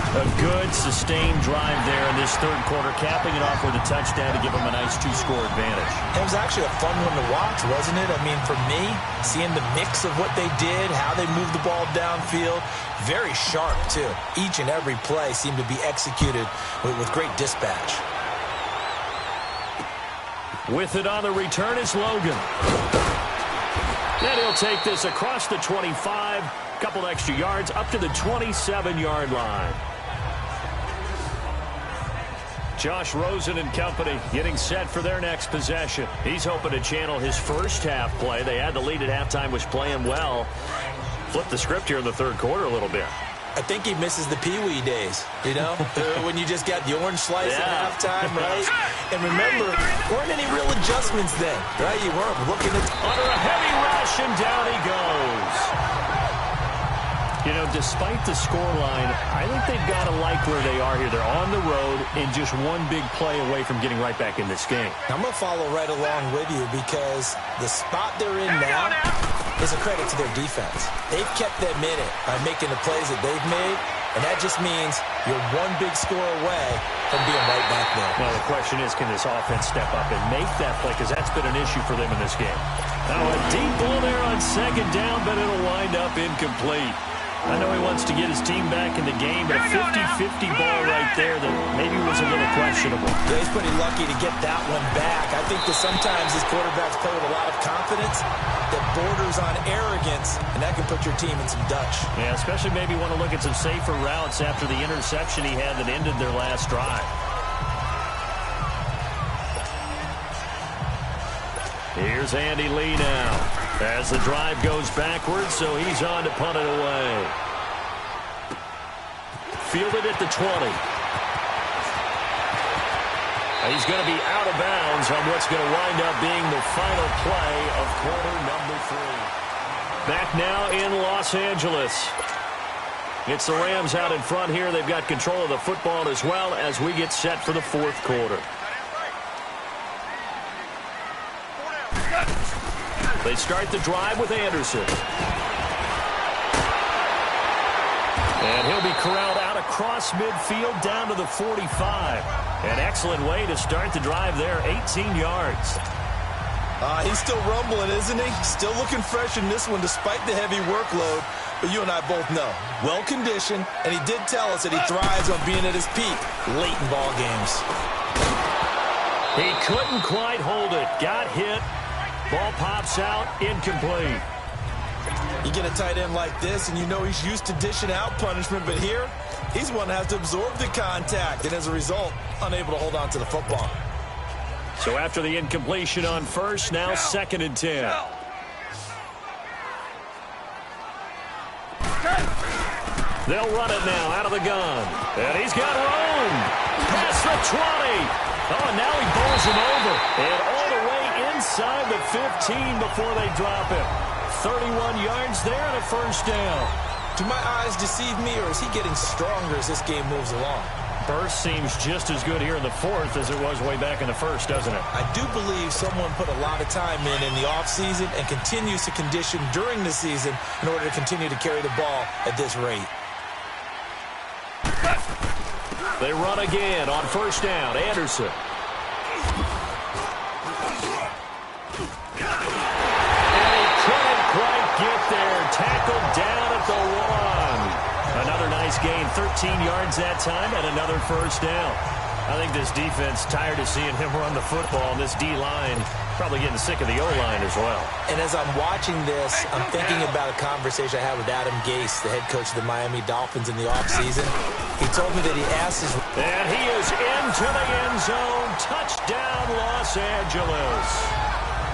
A good, sustained drive there in this third quarter, capping it off with a touchdown to give them a nice 2-score advantage. It was actually a fun one to watch, wasn't it? I mean, for me, seeing the mix of what they did, how they moved the ball downfield, very sharp, too. Each and every play seemed to be executed with great dispatch. With it on the return is Logan. And he'll take this across the 25, couple extra yards, up to the 27-yard line. Josh Rosen and company getting set for their next possession. He's hoping to channel his first half play. They had the lead at halftime, was playing well. Flip the script here in the third quarter a little bit. I think he misses the Pee-wee days, you know, when you just got the orange slice at halftime, right? And remember, weren't any real adjustments then, right? You weren't looking at... Under a heavy rush, and down he goes. You know, despite the scoreline, I think they've got to like where they are here. They're on the road and just one big play away from getting right back in this game. I'm going to follow right along with you because the spot they're in now is a credit to their defense. They've kept them in it by making the plays that they've made, and that just means you're one big score away from being right back there. Now, the question is, can this offense step up and make that play? Because that's been an issue for them in this game. Now, a deep ball there on 2nd down, but it'll wind up incomplete. I know he wants to get his team back in the game, but a 50-50 ball right there that maybe was a little questionable. Yeah, he's pretty lucky to get that one back. I think that sometimes these quarterbacks play with a lot of confidence that borders on arrogance, and that can put your team in some Dutch. Yeah, especially maybe want to look at some safer routes after the interception he had that ended their last drive. Here's Andy Lee now as the drive goes backwards, so he's on to punt it away. Fielded at the 20. He's going to be out of bounds on what's going to wind up being the final play of quarter number 3. Back now in Los Angeles. It's the Rams out in front here. They've got control of the football as well as we get set for the fourth quarter. They start the drive with Anderson. And he'll be corralled out across midfield down to the 45. An excellent way to start the drive there, 18 yards. He's still rumbling, isn't he? Still looking fresh in this one despite the heavy workload. But you and I both know, well-conditioned, and he did tell us that he thrives on being at his peak late in ball games. He couldn't quite hold it. Got hit. Ball pops out, incomplete. You get a tight end like this, and you know he's used to dishing out punishment, but here, he's one that has to absorb the contact, and as a result, unable to hold on to the football. So after the incompletion on first, now 2nd and 10. They'll run it now out of the gun. And he's got room. Past the 20. Oh, and now he bowls him over. And all the way inside the 15 before they drop it. 31 yards there and a first down. Do my eyes deceive me, or is he getting stronger as this game moves along? Burst seems just as good here in the fourth as it was way back in the first, doesn't it? I do believe someone put a lot of time in the offseason and continues to condition during the season in order to continue to carry the ball at this rate. They run again on first down. Anderson. And he couldn't quite get there. Tackled down at the 1. Another nice gain, 13 yards that time, and another first down. I think this defense tired of seeing him run the football, and this D-line probably getting sick of the O-line as well. And as I'm watching this, I'm thinking about a conversation I had with Adam Gase, the head coach of the Miami Dolphins in the offseason. He told me that he asked his... And he is into the end zone. Touchdown, Los Angeles.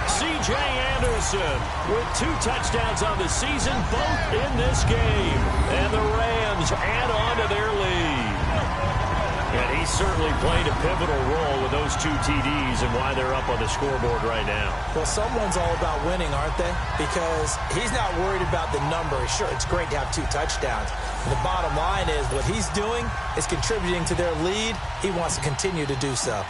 C.J. Anderson with 2 touchdowns on the season, both in this game. And the Rams add on to their lead. And he certainly played a pivotal role with those 2 TDs and why they're up on the scoreboard right now. Well, someone's all about winning, aren't they? Because he's not worried about the number. Sure, it's great to have 2 touchdowns. And the bottom line is what he's doing is contributing to their lead. He wants to continue to do so.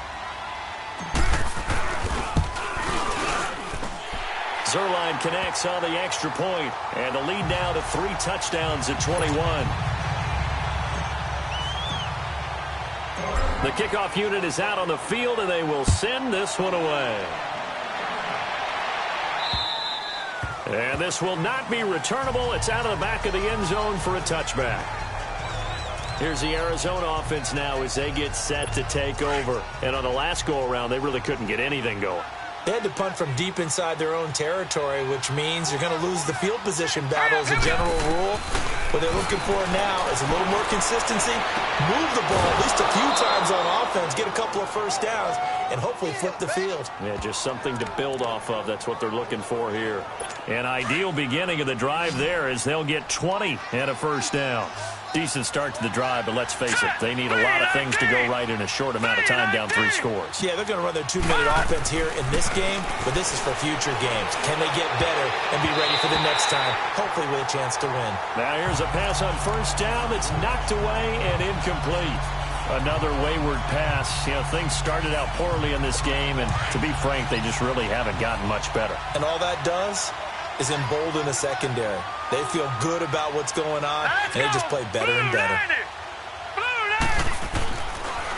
Zerline connects on the extra point, and the lead now to 3 touchdowns at 21. The kickoff unit is out on the field, and they will send this one away. And this will not be returnable. It's out of the back of the end zone for a touchback. Here's the Arizona offense now as they get set to take over. And on the last go-around, they really couldn't get anything going. They had to punt from deep inside their own territory, which means you're going to lose the field position battle as a general rule. What they're looking for now is a little more consistency, move the ball at least a few times on offense, get a couple of first downs, and hopefully flip the field. Yeah, just something to build off of. That's what they're looking for here. An ideal beginning of the drive there as they'll get 20 and a first down. Decent start to the drive, but let's face it, they need a lot of things to go right in a short amount of time down 3 scores. Yeah, they're going to run their 2-minute offense here in this game, but this is for future games. Can they get better and be ready for the next time, hopefully with a chance to win? Now here's a pass on first down that's knocked away and incomplete. Another wayward pass. You know, things started out poorly in this game, and to be frank, they just really haven't gotten much better. And all that does is embolden the secondary. They feel good about what's going on, and they just play better and better.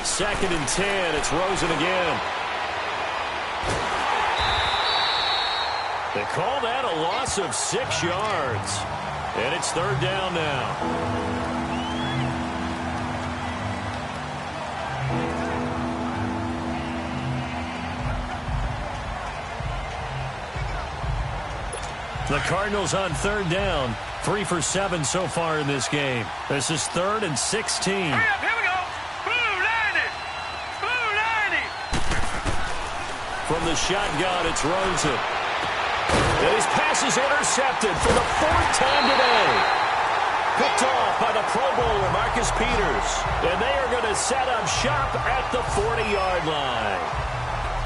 2nd and 10. It's Rosen again. They call that a loss of 6 yards. And it's third down now. The Cardinals on third down. 3 for 7 so far in this game. This is 3rd and 16. Hurry up, here we go. Blue 90. Blue 90. From the shotgun, it's Rosen. And his pass is intercepted for the 4th time today. Picked off by the Pro Bowler, Marcus Peters. And they are going to set up shop at the 40-yard line.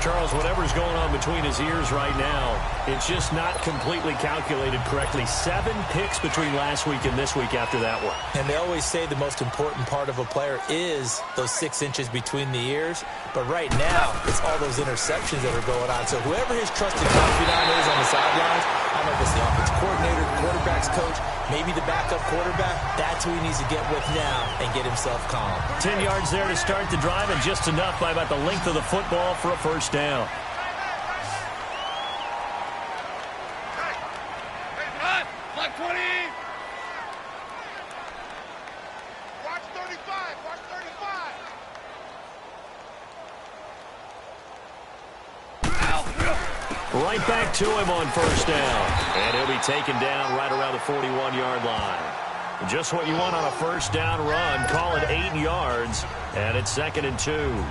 Charles, whatever's going on between his ears right now, it's just not completely calculated correctly. 7 picks between last week and this week after that one. And they always say the most important part of a player is those 6 inches between the ears. But right now, it's all those interceptions that are going on. So whoever his trusted confidant is on the sidelines, I don't know if it's the offensive coordinator, the quarterback's coach, maybe the backup quarterback, that's who he needs to get with now and get himself calm. 10 yards there to start the drive, and just enough by about the length of the football for a first down. Hey, Black 20. Watch 35. Watch 35. Right back to him on first down. And he'll be taken down right around the 41-yard line. Just what you want on a first down run. Call it 8 yards, and it's 2nd and 2.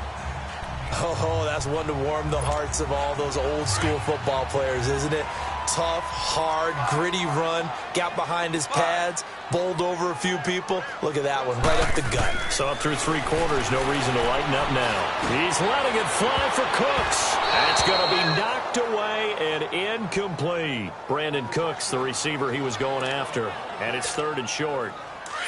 Oh, that's one to warm the hearts of all those old-school football players, isn't it? Tough, hard, gritty run, got behind his pads, bowled over a few people. Look at that one, right up the gut. So up through 3 quarters, no reason to lighten up now. He's letting it fly for Cooks. That's going to be knocked away and incomplete. Brandon Cooks, the receiver he was going after, and it's 3rd and short.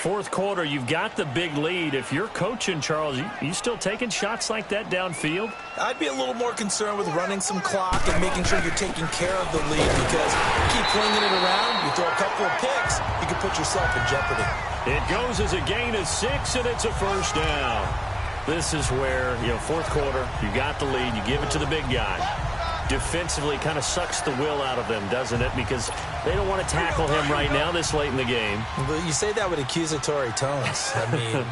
4th quarter, you've got the big lead. If you're coaching, Charles, you still taking shots like that downfield? I'd be a little more concerned with running some clock and making sure you're taking care of the lead, because you keep flinging it around, you throw a couple of picks, you can put yourself in jeopardy. It goes as a gain of 6, and it's a first down. This is where, 4th quarter, you got the lead, you give it to the big guy. Defensively kind of sucks the will out of them, doesn't it? Because they don't want to tackle him right now this late in the game. But you say that with accusatory tones. I mean,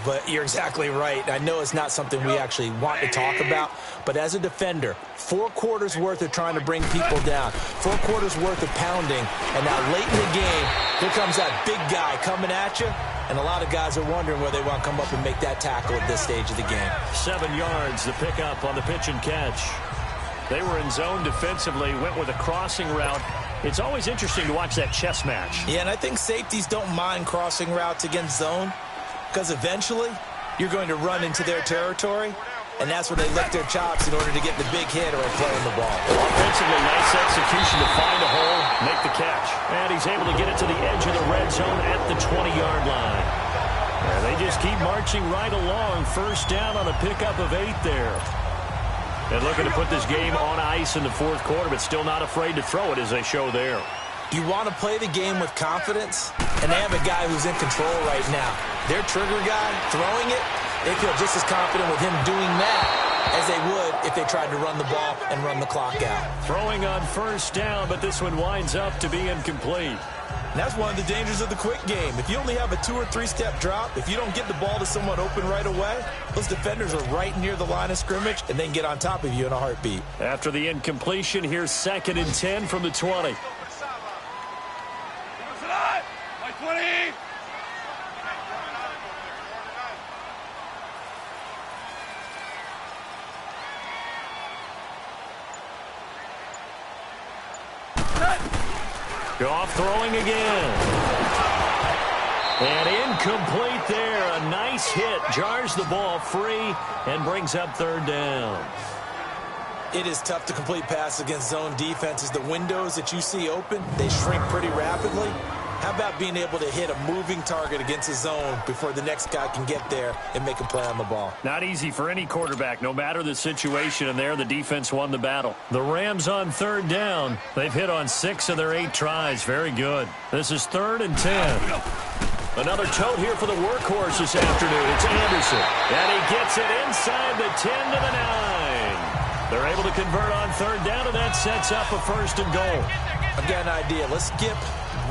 but you're exactly right. I know it's not something we actually want to talk about, but as a defender, 4 quarters worth of trying to bring people down, 4 quarters worth of pounding, and now late in the game, here comes that big guy coming at you, and a lot of guys are wondering where they want to come up and make that tackle at this stage of the game. 7 yards, the pickup on the pitch and catch. They were in zone defensively, went with a crossing route. It's always interesting to watch that chess match. Yeah, and I think safeties don't mind crossing routes against zone, because eventually you're going to run into their territory, and that's when they lick their chops in order to get the big hit or a play on the ball. Offensively, nice execution to find a hole, make the catch. And he's able to get it to the edge of the red zone at the 20-yard line. And they just keep marching right along. First down on a pickup of 8 there. And looking to put this game on ice in the 4th quarter, but still not afraid to throw it as they show there. You want to play the game with confidence, and they have a guy who's in control right now. Their trigger guy throwing it, they feel just as confident with him doing that as they would if they tried to run the ball and run the clock out. Throwing on first down, but this one winds up to be incomplete. And that's one of the dangers of the quick game. If you only have a 2- or 3-step drop, if you don't get the ball to someone open right away, those defenders are right near the line of scrimmage and they can get on top of you in a heartbeat. After the incompletion, here's 2nd and 10 from the 20. Like 20. Goff throwing again. And incomplete there. A nice hit. Jars the ball free and brings up 3rd down. It is tough to complete passes against zone defenses. The windows that you see open, they shrink pretty rapidly. How about being able to hit a moving target against a zone before the next guy can get there and make a play on the ball? Not easy for any quarterback, no matter the situation, and there the defense won the battle. The Rams on 3rd down. They've hit on 6 of their 8 tries. Very good. This is 3rd and 10. Another tote here for the workhorse this afternoon. It's Anderson. And he gets it inside the 10 to the 9. They're able to convert on 3rd down, and that sets up a 1st and goal. I've got an idea. Let's skip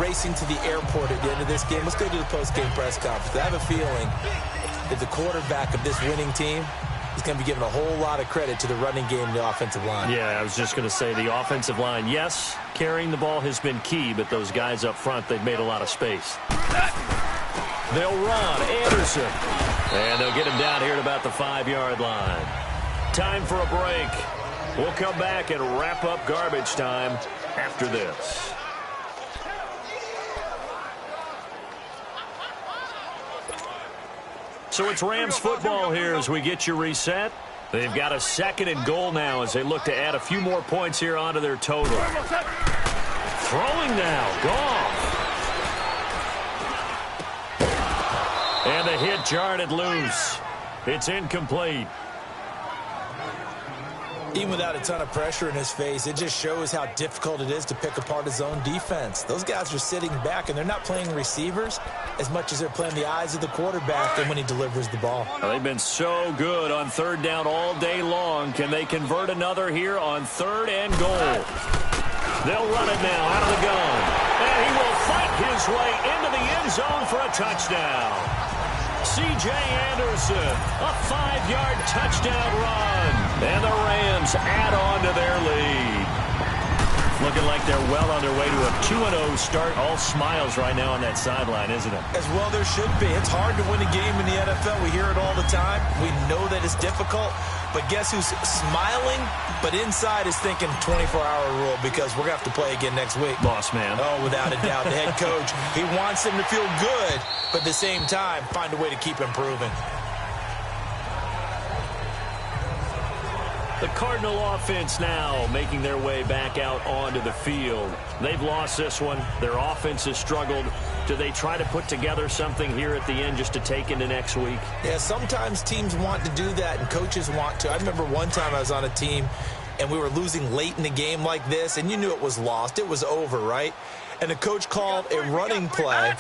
racing to the airport at the end of this game. Let's go to the post-game press conference. I have a feeling that the quarterback of this winning team is going to be given a whole lot of credit to the running game and the offensive line. Yeah, I was just going to say the offensive line, yes, carrying the ball has been key, but those guys up front, they've made a lot of space. They'll run. Anderson. And they'll get him down here at about the 5-yard line. Time for a break. We'll come back and wrap up garbage time after this. So it's Rams football here as we get you reset. They've got a 2nd and goal now as they look to add a few more points here onto their total. Throwing now. Goff. And the hit jarred loose. It's incomplete. Even without a ton of pressure in his face, it just shows how difficult it is to pick apart his own defense. Those guys are sitting back, and they're not playing receivers as much as they're playing the eyes of the quarterback and when he delivers the ball. Well, they've been so good on 3rd down all day long. Can they convert another here on 3rd and goal? They'll run it now out of the gun. And he will fight his way into the end zone for a touchdown. C.J. Anderson, a 5-yard touchdown run. And the Rams add on to their lead. Looking like they're well on their way to a 2-0 start. All smiles right now on that sideline, isn't it? As well there should be. It's hard to win a game in the NFL. We hear it all the time. We know that it's difficult. But guess who's smiling, but inside is thinking 24-hour rule because we're going to have to play again next week. Boss man. Oh, without a doubt. The head coach, he wants them to feel good, but at the same time, find a way to keep improving. The Cardinal offense now making their way back out onto the field. They've lost this one. Their offense has struggled. Do they try to put together something here at the end just to take into next week? Yeah, sometimes teams want to do that and coaches want to. I remember one time I was on a team and we were losing late in the game like this, and you knew it was lost. It was over, right? And the coach called a running play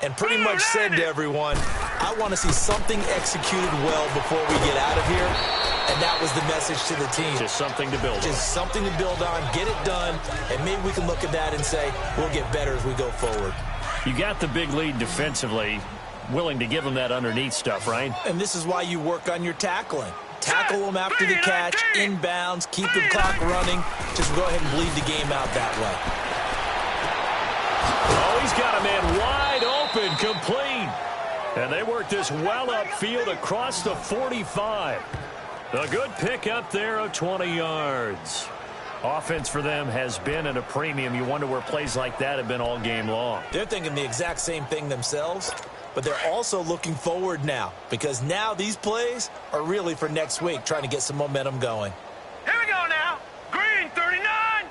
and pretty much said to everyone, I want to see something executed well before we get out of here. And that was the message to the team. Just something to build on. Just something to build on, get it done, and maybe we can look at that and say, we'll get better as we go forward. You got the big lead defensively, willing to give them that underneath stuff, right? And this is why you work on your tackling. Tackle them after the catch, inbounds, keep the clock running. Just go ahead and bleed the game out that way. Oh, he's got a man wide open, complete. And they work this well upfield across the 45. A good pick up there of 20 yards. Offense for them has been at a premium. You wonder where plays like that have been all game long. They're thinking the exact same thing themselves, but they're also looking forward now because now these plays are really for next week, trying to get some momentum going. Here we go now. Green, 39.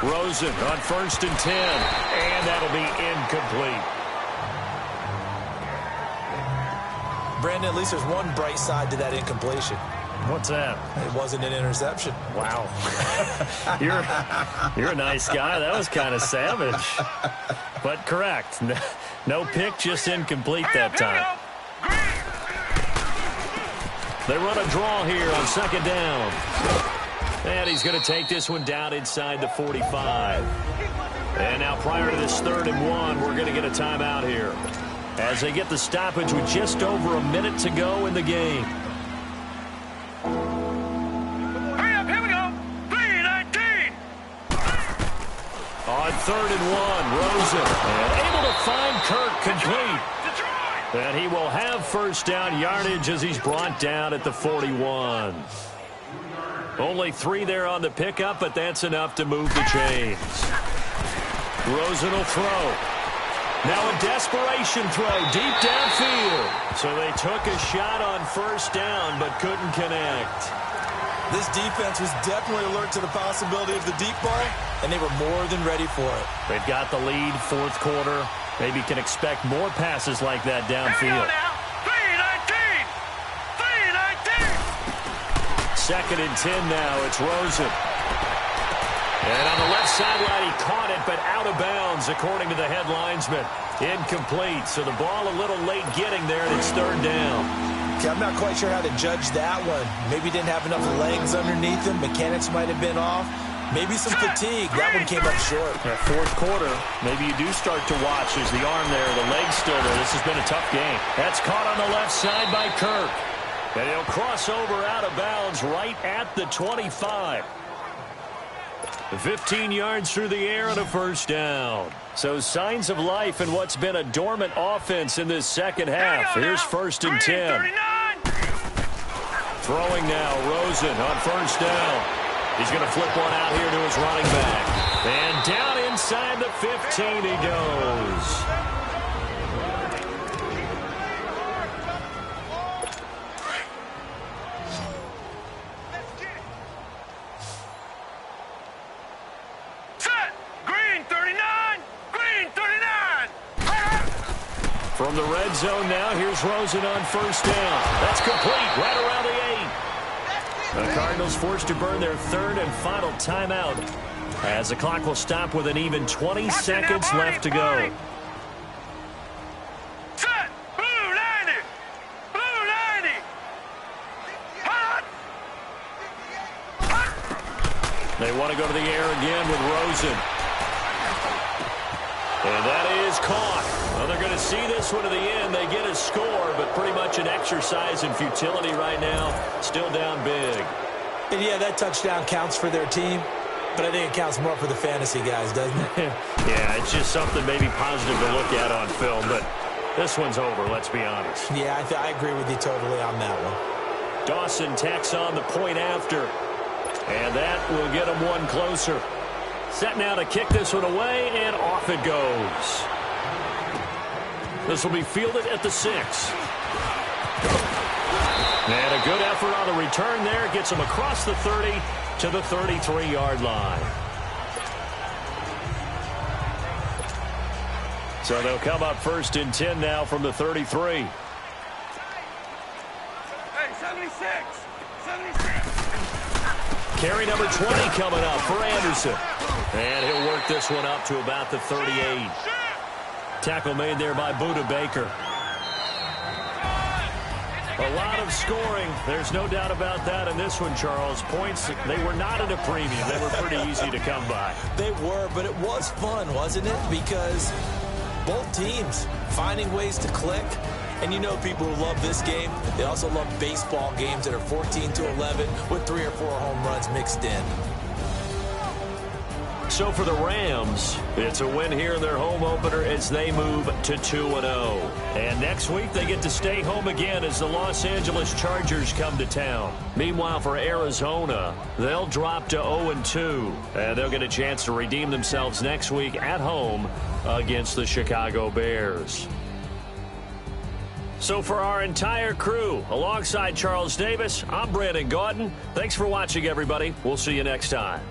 Rosen on 1st and 10, and that'll be incomplete. Brandon, at least there's one bright side to that incompletion. What's that? It wasn't an interception. Wow. You're a nice guy. That was kind of savage. But correct. No pick, just incomplete that time. They run a draw here on 2nd down. And he's going to take this one down inside the 45. And now prior to this 3rd and 1, we're going to get a timeout here as they get the stoppage with just over a minute to go in the game. Hurry up, here we go. 3-19. On 3rd and 1, Rosen and able to find Kirk complete. Detroit. And he will have 1st down yardage as he's brought down at the 41. Only 3 there on the pickup, but that's enough to move the chains. Rosen will throw. Now a desperation throw deep downfield. So they took a shot on 1st down, but couldn't connect. This defense was definitely alert to the possibility of the deep ball, and they were more than ready for it. They've got the lead, 4th quarter. Maybe can expect more passes like that downfield. 2nd and 10 now. It's Rosen. And on the left sideline, he caught it, but out of bounds, according to the head linesman. Incomplete, so the ball a little late getting there, and it's 3rd down. Okay, I'm not quite sure how to judge that one. Maybe didn't have enough legs underneath him. Mechanics might have been off. Maybe some fatigue. That one came up short. Fourth quarter, maybe you do start to watch as the arm there, the leg's still there. This has been a tough game. That's caught on the left side by Kirk. And he'll cross over out of bounds right at the 25. 15 yards through the air and a first down. So signs of life in what's been a dormant offense in this second half. Here's first and 10. Throwing now, Rosen on first down. He's going to flip one out here to his running back. And down inside the 15 he goes. From the red zone now, here's Rosen on first down. That's complete, right around the 8. The Cardinals forced to burn their third and final timeout as the clock will stop with an even 20 seconds left to go. Set! Blue 90! Blue 90! Hot! Hot! They want to go to the air again with Rosen. And that is caught. Well, they're going to see this one to the end. They get a score, but pretty much an exercise in futility right now. Still down big. And yeah, that touchdown counts for their team, but I think it counts more for the fantasy guys, doesn't it? Yeah, it's just something maybe positive to look at on film, but this one's over, let's be honest. Yeah, I agree with you totally on that one. Dawson tacks on the point after, and that will get them one closer. Set now to kick this one away, and off it goes. This will be fielded at the 6. And a good effort on the return there. Gets him across the 30 to the 33-yard line. So they'll come up first and 10 now from the 33. Hey, 76! 76! Carry number 20 coming up for Anderson. And he'll work this one up to about the 38. Tackle made there by Budda Baker. A lot of scoring. There's no doubt about that in this one, Charles. Points, they were not at a premium. They were pretty easy to come by. They were, but it was fun, wasn't it? Because both teams finding ways to click. And you know people who love this game, they also love baseball games that are 14-11 with 3 or 4 home runs mixed in. So for the Rams, it's a win here in their home opener as they move to 2-0. And next week they get to stay home again as the Los Angeles Chargers come to town. Meanwhile for Arizona, they'll drop to 0-2. And they'll get a chance to redeem themselves next week at home against the Chicago Bears. So for our entire crew, alongside Charles Davis, I'm Brandon Gaudin. Thanks for watching, everybody. We'll see you next time.